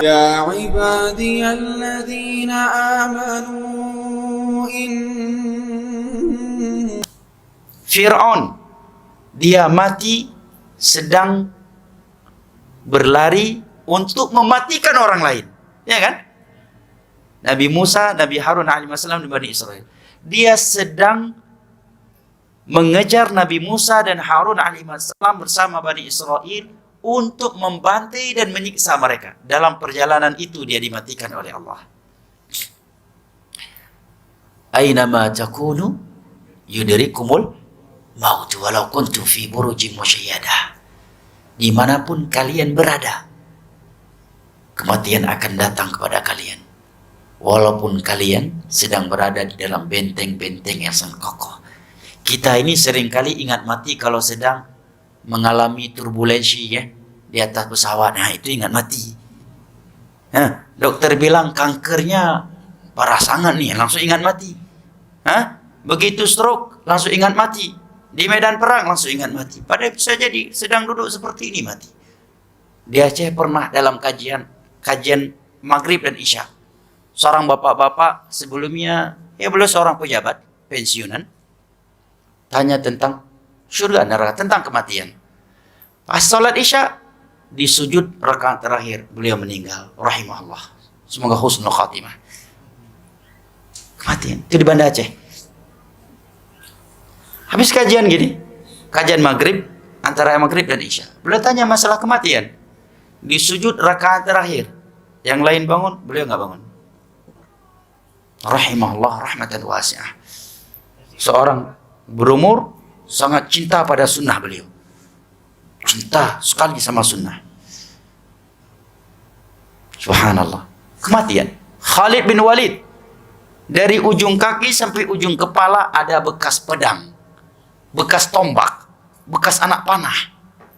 يا عبادي الذين آمنوا إن Fir'aun, dia mati sedang berlari untuk mematikan orang lain, ya kan? Nabi Musa, Nabi Harun alaihissalam di Bani Israel, dia sedang mengejar Nabi Musa dan Harun alaihissalam bersama Bani Israel untuk membantai dan menyiksa mereka. Dalam perjalanan itu dia dimatikan oleh Allah. Ainama takunu yudrikumul maut walau kuntum fi burujin musyayyadah. Dimanapun kalian berada, kematian akan datang kepada kalian, walaupun kalian sedang berada di dalam benteng-benteng yang sangat kokoh. Kita ini seringkali ingat mati kalau sedang mengalami turbulensi, ya, di atas pesawat. Nah, itu ingat mati. Nah, dokter bilang kankernya parah sangat nih, langsung ingat mati. Begitu stroke, langsung ingat mati. Di medan perang langsung ingat mati. Padahal bisa jadi sedang duduk seperti ini mati. Di Aceh pernah dalam kajian maghrib dan isya, seorang bapak-bapak sebelumnya, ya beliau seorang pejabat pensiunan, tanya tentang surga neraka, tentang kematian. Pas salat isya, di sujud rakaat terakhir beliau meninggal, rahimahullah. Semoga husnul khatimah. Kematian itu di Banda Aceh. Habis kajian gini, kajian maghrib, antara maghrib dan isya, beliau tanya masalah kematian. Di sujud rakaat terakhir, yang lain bangun, beliau nggak bangun. Rahimahullah rahmatan wasi'ah. Seorang berumur sangat cinta pada sunnah beliau, cinta sekali sama sunnah. Subhanallah. Kematian Khalid bin Walid, dari ujung kaki sampai ujung kepala ada bekas pedang, bekas tombak, bekas anak panah.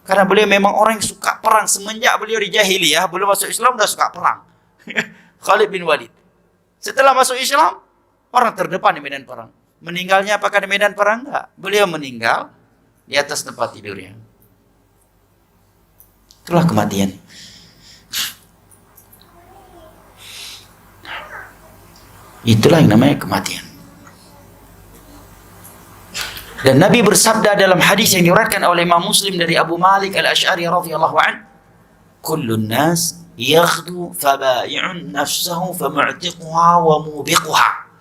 Karena beliau memang orang yang suka perang. Semenjak beliau di jahiliyah, belum masuk Islam udah suka perang. Khalid bin Walid. Setelah masuk Islam, orang terdepan di medan perang. Meninggalnya apakah di medan perang? Enggak. Beliau meninggal di atas tempat tidurnya. Itulah kematian. Itulah yang namanya kematian. Dan Nabi bersabda dalam hadis yang diriwayatkan oleh Imam Muslim dari Abu Malik Al-Asy'ari radhiyallahu an, "Kullun nas yaghdu faba'i'un nafsahu famu'tiquha wa mubiquha."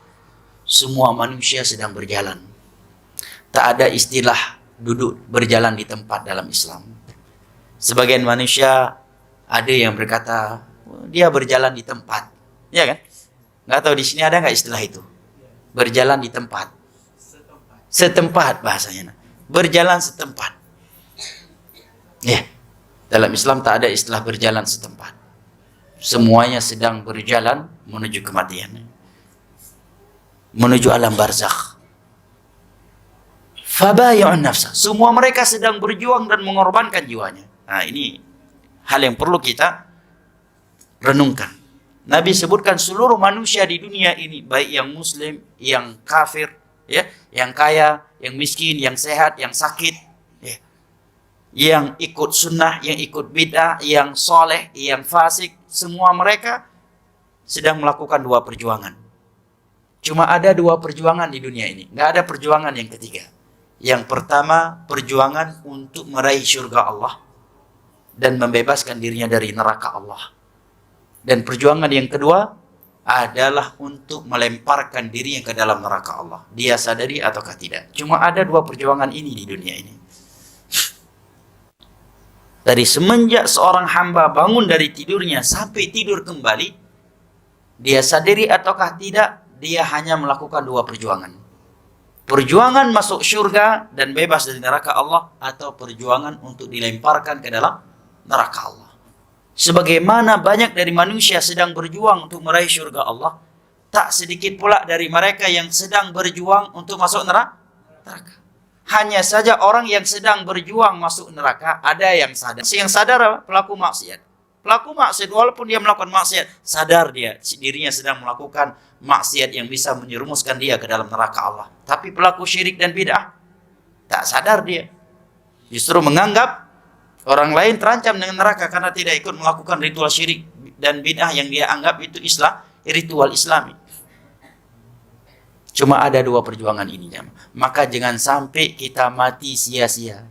Semua manusia sedang berjalan. Tak ada istilah duduk berjalan di tempat dalam Islam. Sebagian manusia ada yang berkata dia berjalan di tempat, ya kan? Nggak tahu di sini ada nggak istilah itu? Berjalan di tempat. Setempat bahasanya, berjalan setempat. Ya, dalam Islam tak ada istilah berjalan setempat. Semuanya sedang berjalan menuju kematian, menuju alam barzakh. Fabay'un nafsa, semua mereka sedang berjuang dan mengorbankan jiwanya. Nah, ini hal yang perlu kita renungkan. Nabi sebutkan seluruh manusia di dunia ini, baik yang muslim, yang kafir, ya, yang kaya, yang miskin, yang sehat, yang sakit, ya, yang ikut sunnah, yang ikut bid'ah, yang soleh, yang fasik, semua mereka sedang melakukan dua perjuangan. Cuma ada dua perjuangan di dunia ini, nggak ada perjuangan yang ketiga. Yang pertama, perjuangan untuk meraih surga Allah dan membebaskan dirinya dari neraka Allah. Dan perjuangan yang kedua adalah untuk melemparkan dirinya ke dalam neraka Allah. Dia sadari ataukah tidak. Cuma ada dua perjuangan ini di dunia ini. Dari semenjak seorang hamba bangun dari tidurnya sampai tidur kembali, dia sadari ataukah tidak, dia hanya melakukan dua perjuangan. Perjuangan masuk surga dan bebas dari neraka Allah, atau perjuangan untuk dilemparkan ke dalam neraka Allah. Sebagaimana banyak dari manusia sedang berjuang untuk meraih surga Allah, tak sedikit pula dari mereka yang sedang berjuang untuk masuk neraka. Hanya saja orang yang sedang berjuang masuk neraka, ada yang sadar. Yang sadar apa? Pelaku maksiat. Pelaku maksiat, walaupun dia melakukan maksiat, sadar dia dirinya sedang melakukan maksiat yang bisa menyerumuskan dia ke dalam neraka Allah. Tapi pelaku syirik dan bid'ah, tak sadar dia. Justru menganggap orang lain terancam dengan neraka karena tidak ikut melakukan ritual syirik dan bid'ah yang dia anggap itu Islam, ritual Islami. Cuma ada dua perjuangan ini, maka jangan sampai kita mati sia-sia.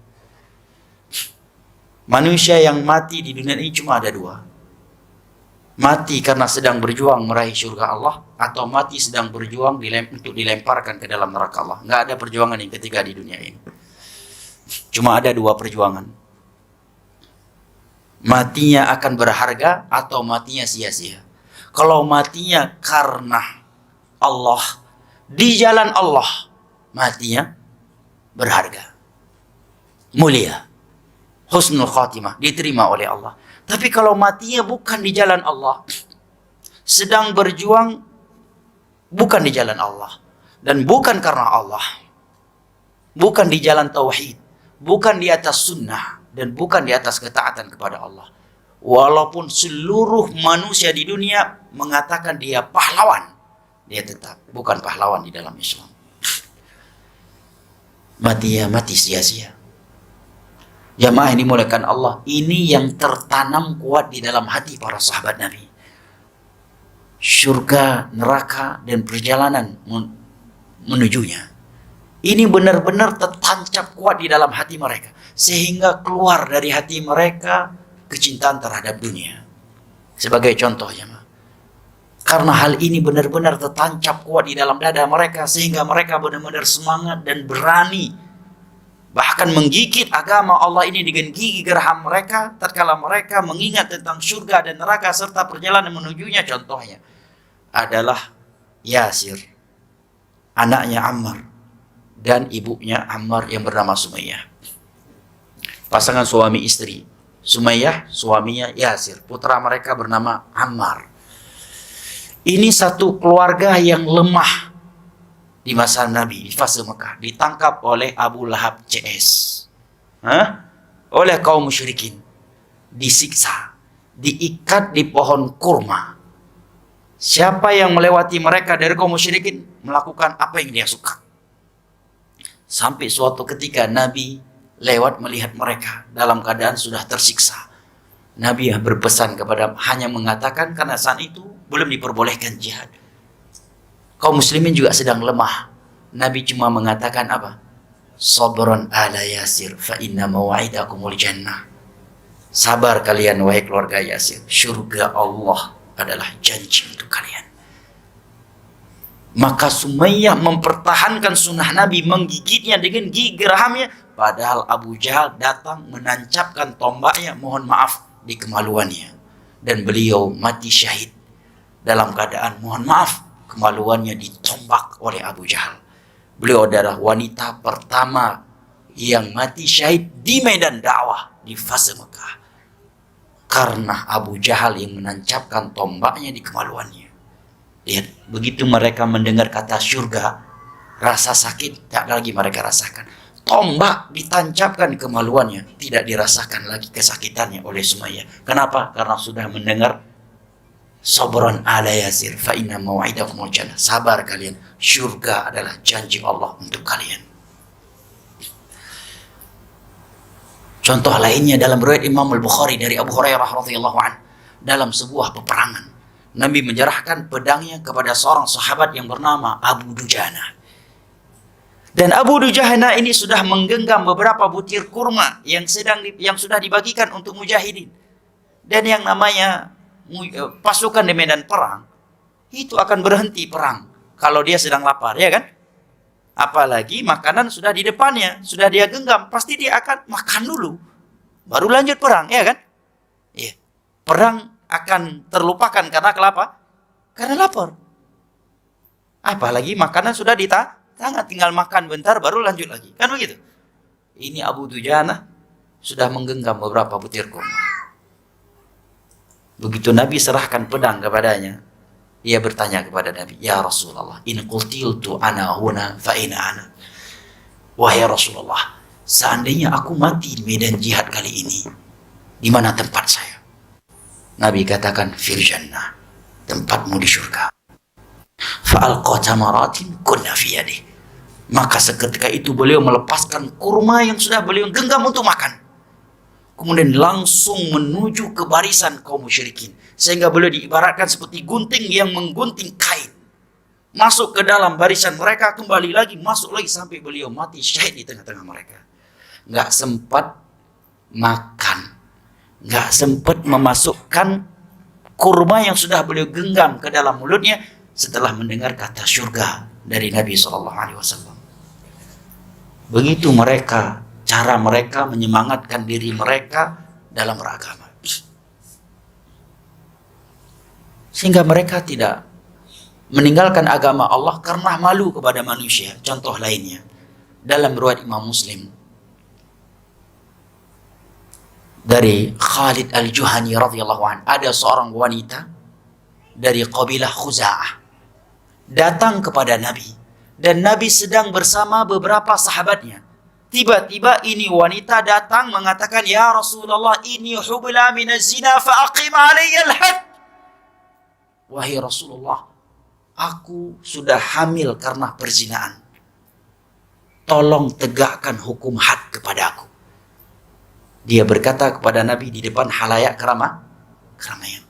Manusia yang mati di dunia ini cuma ada dua. Mati karena sedang berjuang meraih surga Allah, atau mati sedang berjuang untuk dilemparkan ke dalam neraka Allah. Nggak ada perjuangan yang ketiga di dunia ini. Cuma ada dua perjuangan. Matinya akan berharga atau matinya sia-sia. Kalau matinya karena Allah, di jalan Allah, matinya berharga, mulia, husnul khatimah, diterima oleh Allah. Tapi kalau matinya bukan di jalan Allah, sedang berjuang bukan di jalan Allah, dan bukan karena Allah, bukan di jalan tauhid, bukan di atas sunnah, dan bukan di atas ketaatan kepada Allah. Walaupun seluruh manusia di dunia mengatakan dia pahlawan, dia tetap bukan pahlawan di dalam Islam. Mati sia-sia. Jamaah yang dimuliakan Allah, ini yang tertanam kuat di dalam hati para sahabat Nabi. Surga, neraka, dan perjalanan menujunya. Ini benar-benar tertancap kuat di dalam hati mereka, sehingga keluar dari hati mereka kecintaan terhadap dunia. Sebagai contoh, jemaah, karena hal ini benar-benar tertancap kuat di dalam dada mereka, sehingga mereka benar-benar semangat dan berani bahkan menggigit agama Allah ini dengan gigi geraham mereka tatkala mereka mengingat tentang surga dan neraka serta perjalanan menujunya. Contohnya adalah Yasir, anaknya Ammar, dan ibunya Ammar yang bernama Sumayyah. Pasangan suami istri. Sumayyah suaminya Yasir, putra mereka bernama Ammar. Ini satu keluarga yang lemah di masa Nabi, di fase Mekah, ditangkap oleh Abu Lahab CS, oleh kaum musyrikin, disiksa, diikat di pohon kurma. Siapa yang melewati mereka dari kaum musyrikin melakukan apa yang dia suka. Sampai suatu ketika Nabi lewat melihat mereka dalam keadaan sudah tersiksa. Nabi berpesan kepada, hanya mengatakan karena saat itu belum diperbolehkan jihad. Kaum muslimin juga sedang lemah. Nabi cuma mengatakan apa? Sabran ala Yasir fa inna maw'idakumul jannah. Sabar kalian wahai keluarga Yasir, surga Allah adalah janji untuk kalian. Maka Sumayyah mempertahankan sunnah Nabi, menggigitnya dengan gigi gerahamnya, padahal Abu Jahal datang menancapkan tombaknya, mohon maaf, di kemaluannya, dan beliau mati syahid dalam keadaan mohon maaf, kemaluannya ditombak oleh Abu Jahal. Beliau adalah wanita pertama yang mati syahid di medan dakwah di fase Mekah, karena Abu Jahal yang menancapkan tombaknya di kemaluannya. Lihat, begitu mereka mendengar kata surga, rasa sakit tak lagi mereka rasakan. Tombak ditancapkan kemaluannya, tidak dirasakan lagi kesakitannya oleh Sumayyah. Kenapa? Karena sudah mendengar Sabran ala Yasir fa inna maw'idakumul jannah. Sabar kalian, surga adalah janji Allah untuk kalian. Contoh lainnya dalam riwayat Imam Al-Bukhari dari Abu Hurairah radhiyallahu anhu, dalam sebuah peperangan Nabi menyerahkan pedangnya kepada seorang sahabat yang bernama Abu Dujana. Dan Abu Dujana ini sudah menggenggam beberapa butir kurma yang sudah dibagikan untuk mujahidin. Dan yang namanya pasukan di medan perang itu akan berhenti perang kalau dia sedang lapar, ya kan? Apalagi makanan sudah di depannya, sudah dia genggam, pasti dia akan makan dulu baru lanjut perang, ya kan? Iya. Perang akan terlupakan karena kelapa, karena lapar. Apalagi makanan sudah di tangan, tinggal makan bentar baru lanjut lagi, kan begitu? Ini Abu Dujana sudah menggenggam beberapa butir kurma. Begitu Nabi serahkan pedang kepadanya, dia bertanya kepada Nabi, ya Rasulullah, in qutiltu ana huna fa ina ana. Wahai Rasulullah, seandainya aku mati di medan jihad kali ini, di mana tempat saya? Nabi katakan, fil jannah, tempatmu di surga. Fa alqa tamaratin kunna fi yadihi. Maka seketika itu beliau melepaskan kurma yang sudah beliau genggam untuk makan. kemudian langsung menuju ke barisan kaum musyrikin, sehingga beliau diibaratkan seperti gunting yang menggunting kain, masuk ke dalam barisan mereka, kembali lagi, masuk lagi, sampai beliau mati syahid di tengah-tengah mereka. Nggak sempat makan, nggak sempat memasukkan kurma yang sudah beliau genggam ke dalam mulutnya setelah mendengar kata surga dari Nabi SAW. Begitu mereka, cara mereka menyemangatkan diri mereka dalam beragama, sehingga mereka tidak meninggalkan agama Allah karena malu kepada manusia. Contoh lainnya, dalam riwayat Imam Muslim dari Khalid Al-Juhani radhiyallahu anhu, ada seorang wanita dari kabilah Khuza'ah datang kepada Nabi, dan Nabi sedang bersama beberapa sahabatnya. Tiba-tiba ini wanita datang mengatakan, "Ya Rasulullah, ini hubla minaz zina fa aqim alayya al-had." Wahai Rasulullah, aku sudah hamil karena perzinaan. Tolong tegakkan hukum had kepadaku. Dia berkata kepada Nabi di depan halayak keramaian.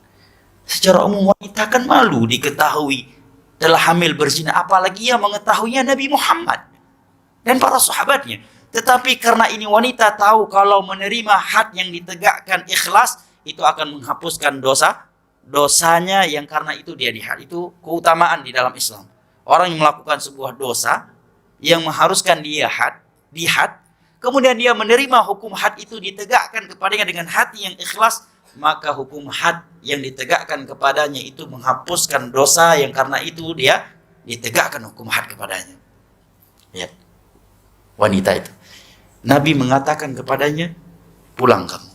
Secara umum wanita kan malu diketahui telah hamil berzina, apalagi yang mengetahuinya Nabi Muhammad dan para sahabatnya. Tetapi karena ini wanita tahu kalau menerima had yang ditegakkan ikhlas, itu akan menghapuskan dosanya yang karena itu dia dihad. Itu keutamaan di dalam Islam. Orang yang melakukan sebuah dosa yang mengharuskan dia dihad, kemudian dia menerima hukum had itu ditegakkan kepadanya dengan hati yang ikhlas, maka hukum had yang ditegakkan kepadanya itu menghapuskan dosa yang karena itu dia ditegakkan hukum had kepadanya. Ya. Wanita itu, Nabi mengatakan kepadanya, pulang kamu.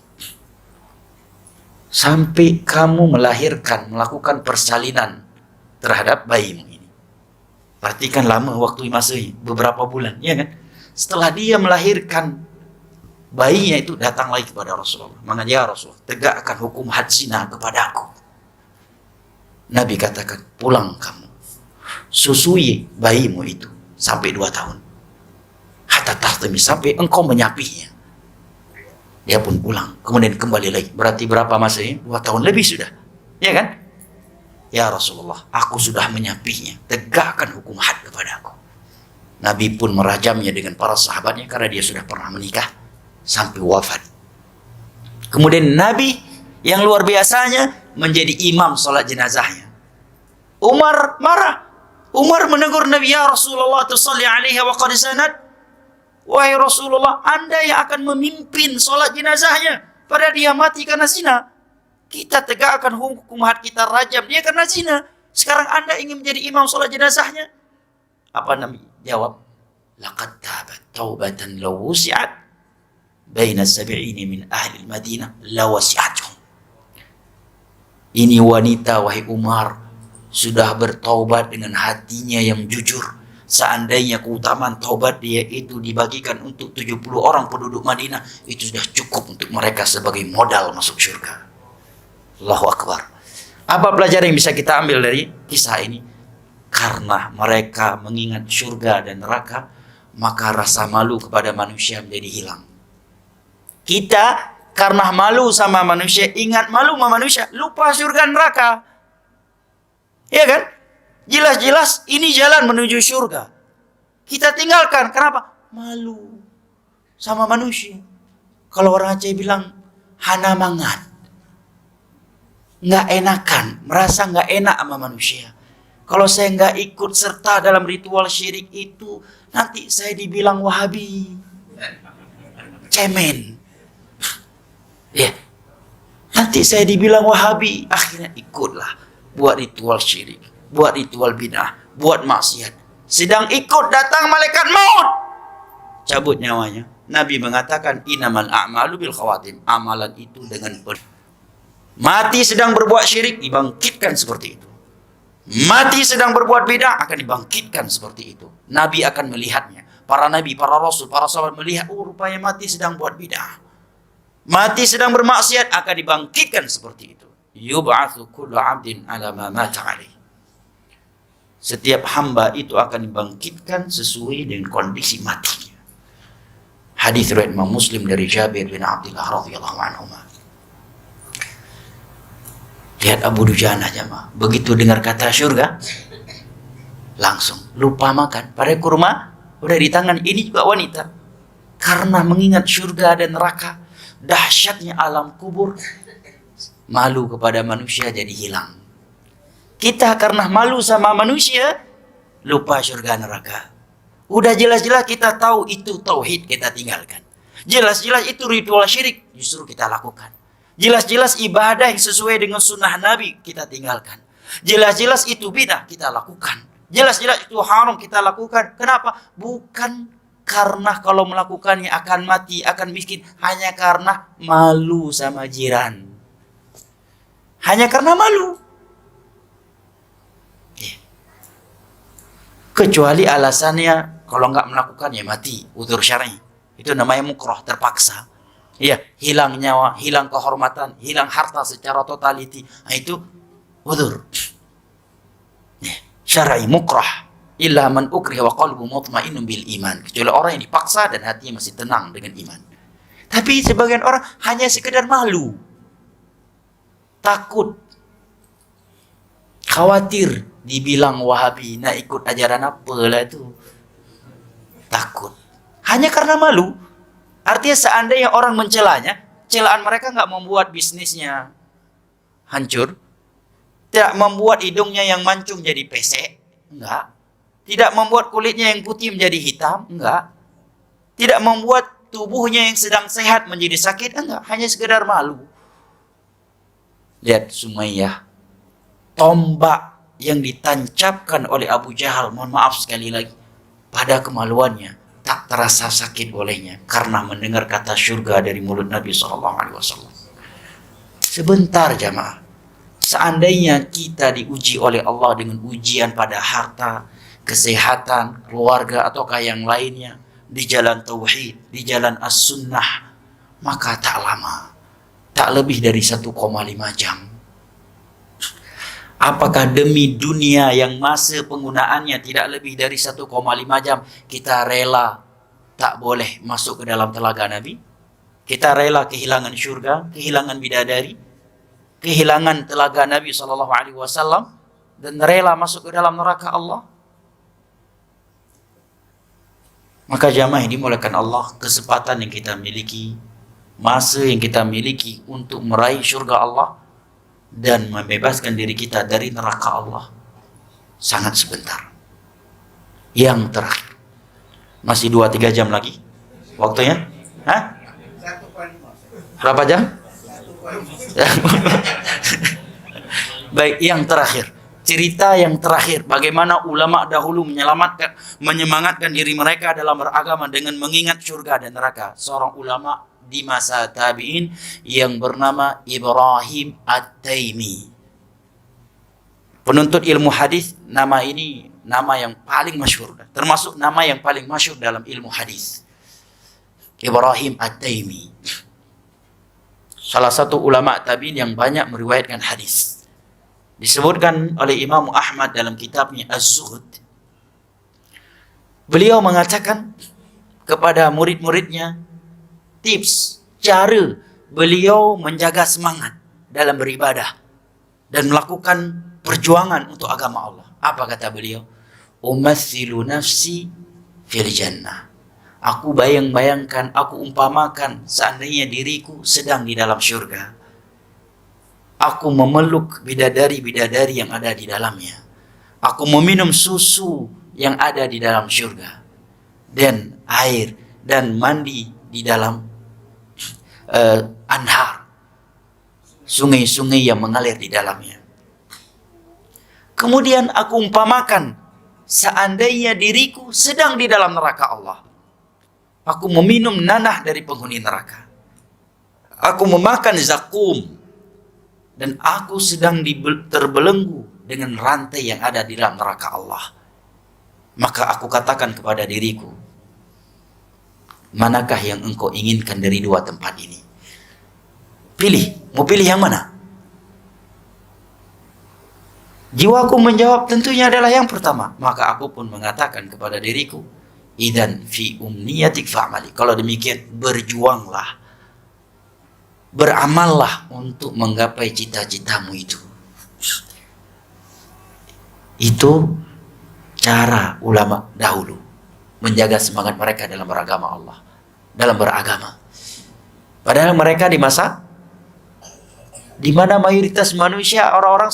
Sampai kamu melahirkan, melakukan persalinan terhadap bayimu ini. Perhatikan lama waktu masih beberapa bulan, ya kan? Setelah dia melahirkan bayinya itu, datang lagi kepada Rasulullah. Mengatakan, "Ya Rasulullah, tegakkan hukum had zina kepadaku." Nabi katakan, pulang kamu. Susui bayimu itu sampai 2 tahun. Hatta tahtami, sampai engkau menyapinya. Dia pun pulang. Kemudian kembali lagi. Berarti berapa masanya? 2 tahun lebih sudah. Ya kan? "Ya Rasulullah, aku sudah menyapinya. Tegakkan hukum had kepadaku." Nabi pun merajamnya dengan para sahabatnya karena dia sudah pernah menikah sampai wafat. Kemudian Nabi yang luar biasanya menjadi imam sholat jenazahnya. Umar marah. Umar menegur Nabi, "Ya Rasulullah, tusalli alaiha wa qad zanat." Wahai Rasulullah, Anda yang akan memimpin sholat jenazahnya, padahal dia mati karena zina. Kita tegakkan hukum had, kita rajam dia karena zina. Sekarang Anda ingin menjadi imam sholat jenazahnya. Apa Nabi jawab? "Laqad tabat taubatan law wusi'at baina sab'ini min ahli Madinah la wasi'atuhum." Ini wanita, wahai Umar, sudah bertaubat dengan hatinya yang jujur. Seandainya keutamaan taubat dia itu dibagikan untuk 70 orang penduduk Madinah, itu sudah cukup untuk mereka sebagai modal masuk surga. Allahu Akbar. Apa pelajaran yang bisa kita ambil dari kisah ini? Karena mereka mengingat surga dan neraka, maka rasa malu kepada manusia menjadi hilang. Kita karena malu sama manusia, ingat malu sama manusia, lupa surga dan neraka. Iya kan? Jelas-jelas ini jalan menuju surga. Kita tinggalkan. Kenapa? Malu sama manusia. Kalau orang Aceh bilang, hana mangat. Nggak enakan. Merasa nggak enak sama manusia. Kalau saya nggak ikut serta dalam ritual syirik itu, nanti saya dibilang Wahabi. Cemen. Ya. Nanti saya dibilang Wahabi. Akhirnya ikutlah. Buat ritual syirik, buat ritual bid'ah, buat maksiat. Sedang ikut, datang malaikat maut, cabut nyawanya. Nabi mengatakan, "Innamal a'malu bil khawatim." Amalan itu dengan mati sedang berbuat syirik, dibangkitkan seperti itu. Mati sedang berbuat bid'ah, akan dibangkitkan seperti itu. Nabi akan melihatnya. Para nabi, para rasul, para sahabat melihat, oh rupanya mati sedang buat bid'ah. Mati sedang bermaksiat, akan dibangkitkan seperti itu. Yub'atsu kullu 'abdin 'ala ma mata 'alaihi. Setiap hamba itu akan dibangkitkan sesuai dengan kondisi matinya. Hadis riwayat Imam Muslim dari Jabir bin Abdullah radhiyallahu anhu. Lihat Abu Dujana jamaah, begitu dengar kata surga langsung lupa makan. Padahal kurma udah di tangan. Ini juga wanita karena mengingat surga dan neraka, dahsyatnya alam kubur, malu kepada manusia jadi hilang. Kita karena malu sama manusia lupa surga neraka. Udah jelas-jelas kita tahu itu tauhid, kita tinggalkan. Jelas-jelas itu ritual syirik, justru kita lakukan. Jelas-jelas ibadah yang sesuai dengan sunnah Nabi, kita tinggalkan. Jelas-jelas itu bidah, kita lakukan. Jelas-jelas itu haram, kita lakukan. Kenapa? Bukan karena kalau melakukannya akan mati, akan miskin. Hanya karena malu sama jiran. Hanya karena malu. Kecuali alasannya kalau nggak melakukannya mati, udzur syar'i. Itu namanya mukrah, terpaksa. Ya, hilang nyawa, hilang kehormatan, hilang harta secara totality. Nah, itu udzur. Ya, syar'i mukrah. Illa man ukriha wa qalbu mutmainnun bil iman. Kecuali orang yang dipaksa dan hatinya masih tenang dengan iman. Tapi sebagian orang hanya sekedar malu. Takut. Khawatir dibilang Wahabi, nak ikut ajaran apa lah itu. Takut. Hanya karena malu. Artinya seandainya orang mencelanya, celaan mereka nggak membuat bisnisnya hancur. Tidak membuat hidungnya yang mancung jadi pesek. Enggak. Tidak membuat kulitnya yang putih menjadi hitam. Enggak. Tidak membuat tubuhnya yang sedang sehat menjadi sakit. Enggak. Hanya sekedar malu. Lihat Sumayyah. Tombak yang ditancapkan oleh Abu Jahal, mohon maaf sekali lagi, pada kemaluannya tak terasa sakit olehnya karena mendengar kata surga dari mulut Nabi SAW. Sebentar jamaah, seandainya kita diuji oleh Allah dengan ujian pada harta, kesehatan, keluarga ataukah yang lainnya, di jalan tauhid, di jalan as-sunnah, maka tak lama, tak lebih dari 1,5 jam. Apakah demi dunia yang masa penggunaannya tidak lebih dari 1,5 jam kita rela tak boleh masuk ke dalam telaga Nabi? Kita rela kehilangan syurga, kehilangan bidadari, kehilangan telaga Nabi SAW, dan rela masuk ke dalam neraka Allah? Maka jamaah yang dimuliakan Allah, kesempatan yang kita miliki, masa yang kita miliki untuk meraih syurga Allah dan membebaskan diri kita dari neraka Allah sangat sebentar. Yang terakhir, masih 2-3 jam lagi waktunya. Hah? Berapa jam? Baik, yang terakhir, cerita yang terakhir, bagaimana ulama dahulu menyemangatkan diri mereka dalam beragama dengan mengingat surga dan neraka. Seorang ulama di masa tabi'in yang bernama Ibrahim At-Taimi. Penuntut ilmu hadis, nama ini nama yang paling masyhur, termasuk nama yang paling masyhur dalam ilmu hadis. Ibrahim At-Taimi, salah satu ulama tabi'in yang banyak meriwayatkan hadis. Disebutkan oleh Imam Ahmad dalam kitabnya Az-Zuhud. Beliau mengatakan kepada murid-muridnya tips, cara beliau menjaga semangat dalam beribadah dan melakukan perjuangan untuk agama Allah. Apa kata beliau? Umatsilu nafsi fil jannah. Aku bayang-bayangkan, aku umpamakan seandainya diriku sedang di dalam syurga. Aku memeluk bidadari-bidadari yang ada di dalamnya. Aku meminum susu yang ada di dalam syurga. Dan air dan mandi di dalam anhar, sungai-sungai yang mengalir di dalamnya. Kemudian aku umpamakan seandainya diriku sedang di dalam neraka Allah. Aku meminum nanah dari penghuni neraka. Aku memakan zakum dan aku sedang terbelenggu dengan rantai yang ada di dalam neraka Allah. Maka aku katakan kepada diriku, manakah yang engkau inginkan dari dua tempat ini? Pilih, mau pilih yang mana? Jiwaku menjawab tentunya adalah yang pertama. Maka aku pun mengatakan kepada diriku, Idzan fi umniyatik fa'mali. Kalau demikian berjuanglah, beramallah untuk menggapai cita-citamu itu. Itu cara ulama dahulu menjaga semangat mereka dalam beragama Allah, dalam beragama. Padahal mereka di masa di mana mayoritas manusia orang-orang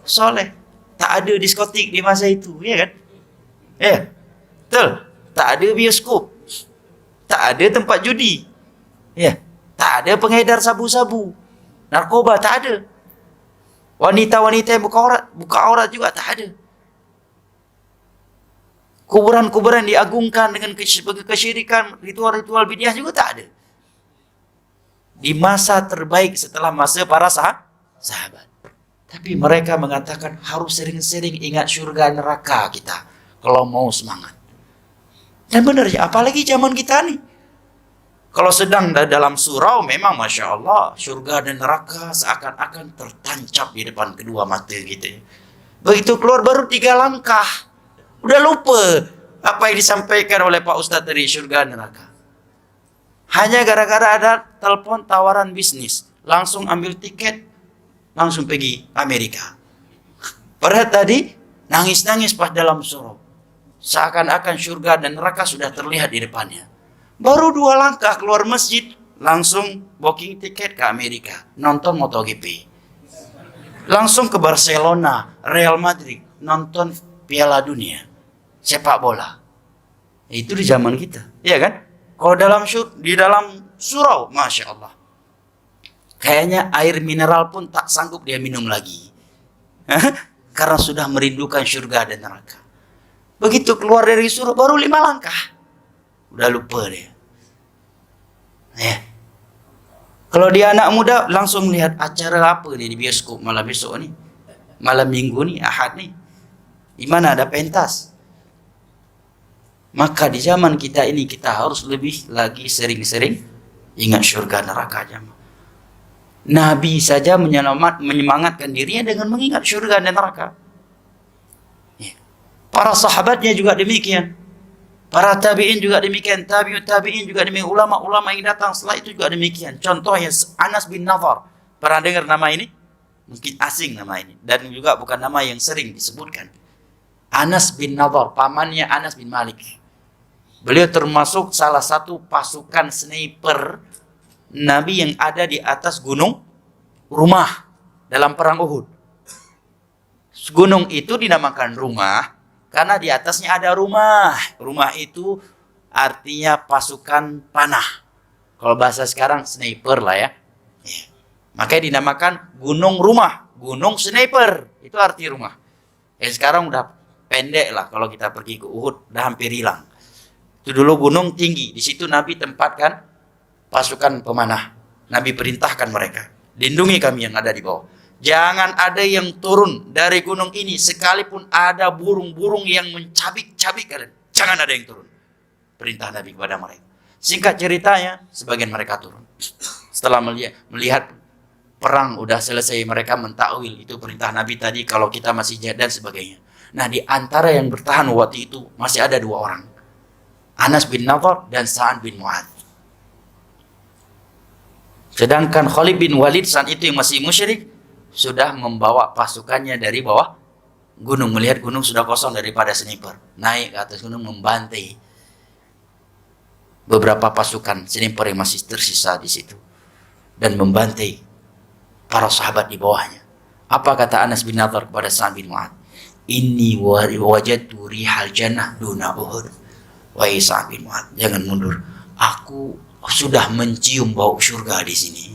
soleh, tak ada diskotik di masa itu, ya kan? Ya, betul. Tak ada bioskop, tak ada tempat judi, ya, tak ada pengedar sabu-sabu, narkoba, tak ada. Wanita-wanita yang buka aurat juga tak ada. Kuburan-kuburan diagungkan dengan kesyirikan, ritual-ritual bidiah juga tak ada. Di masa terbaik setelah masa para sahabat. Tapi mereka mengatakan harus sering-sering ingat surga neraka kita kalau mau semangat. Dan benar ya, apalagi zaman kita nih. Kalau sedang dalam surau, memang Masya Allah, surga dan neraka seakan-akan tertancap di depan kedua mata kita. Begitu keluar baru 3 langkah. Udah lupa apa yang disampaikan oleh Pak Ustadz dari surga dan neraka. Hanya gara-gara ada telepon tawaran bisnis. Langsung ambil tiket, langsung pergi Amerika. Padahal tadi nangis-nangis pas dalam surau. Seakan-akan surga dan neraka sudah terlihat di depannya. Baru 2 langkah keluar masjid, langsung booking tiket ke Amerika, nonton MotoGP. Langsung ke Barcelona, Real Madrid, nonton Piala Dunia, sepak bola. Itu di zaman kita, iya kan? Kalau di dalam surau, Masya Allah, kayaknya air mineral pun tak sanggup dia minum lagi. Karena sudah merindukan surga dan neraka. Begitu keluar dari surau baru 5 langkah, udah lupa dia. Kalau dia anak muda langsung lihat acara apa nih di bioskop malam besok nih, malam minggu nih, Ahad nih, di mana ada pentas. Maka di zaman kita ini kita harus lebih lagi sering-sering ingat surga neraka jamaah. Nabi saja menyemangatkan dirinya dengan mengingat surga dan neraka. Para sahabatnya juga demikian. Para tabi'in juga demikian. Tabi'ut tabi'in juga demikian. Ulama-ulama yang datang setelah itu juga demikian. Contohnya Anas bin Nadhr. Pernah dengar nama ini? Mungkin asing nama ini. Dan juga bukan nama yang sering disebutkan. Anas bin Nadhr. Pamannya Anas bin Malik. Beliau termasuk salah satu pasukan sniper Nabi yang ada di atas gunung Rumah dalam perang Uhud. Gunung itu dinamakan Rumah karena di atasnya ada rumah. Rumah itu artinya pasukan panah. Kalau bahasa sekarang sniper lah ya. Makanya dinamakan Gunung Rumah. Gunung sniper. Itu arti rumah. Sekarang udah pendek lah. Kalau kita pergi ke Uhud udah hampir hilang. Itu dulu gunung tinggi. Di situ Nabi tempatkan pasukan pemanah. Nabi perintahkan mereka. Lindungi kami yang ada di bawah. Jangan ada yang turun dari gunung ini sekalipun ada burung-burung yang mencabik-cabik kalian. Jangan ada yang turun. Perintah Nabi kepada mereka. Singkat ceritanya, sebagian mereka turun. Setelah melihat perang udah selesai, mereka mentakwil itu perintah Nabi tadi kalau kita masih jihad dan sebagainya. Nah, di antara yang bertahan waktu itu masih ada 2 orang. Anas bin Nadhr dan Sa'ad bin Mu'adz. Sedangkan Khalid bin Walid saat itu yang masih musyrik sudah membawa pasukannya dari bawah gunung, melihat gunung sudah kosong daripada sniper, naik ke atas gunung membantai beberapa pasukan sniper yang masih tersisa di situ dan membantai para sahabat di bawahnya. Apa kata Anas bin Nadhr kepada Sa'ad bin Mu'adz? Inni wajadtu rihal jannah duna Uhud. Wahai Sa'ad bin Mu'adz, jangan mundur. Aku sudah mencium bau surga di sini.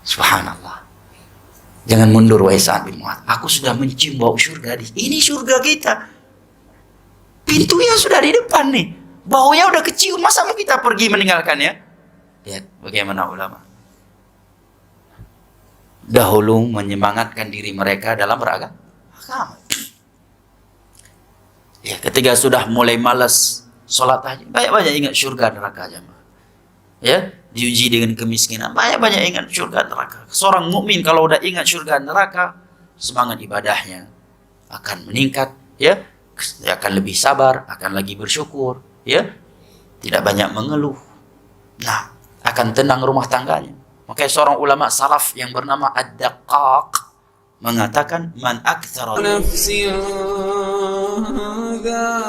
Subhanallah. Jangan mundur wahai Sa'ad bin Mu'adz. Aku sudah mencium bau surga di sini. Ini surga kita. Pintunya sudah di depan nih. Baunya udah kecium, masa mau kita pergi meninggalkannya? Lihat bagaimana ulama dahulu menyemangatkan diri mereka dalam beragama. Ya, ketika sudah mulai malas sholat tahajud, banyak-banyak ingat surga neraka jamaah. Ya, diuji dengan kemiskinan, banyak-banyak ingat surga neraka. Seorang mukmin kalau udah ingat surga neraka, semangat ibadahnya akan meningkat, ya. Dia akan lebih sabar, akan lagi bersyukur, ya. Tidak banyak mengeluh. Nah, akan tenang rumah tangganya. Makanya seorang ulama salaf yang bernama Ad-Daqqaq mengatakan, man aktsara نفس ذائقة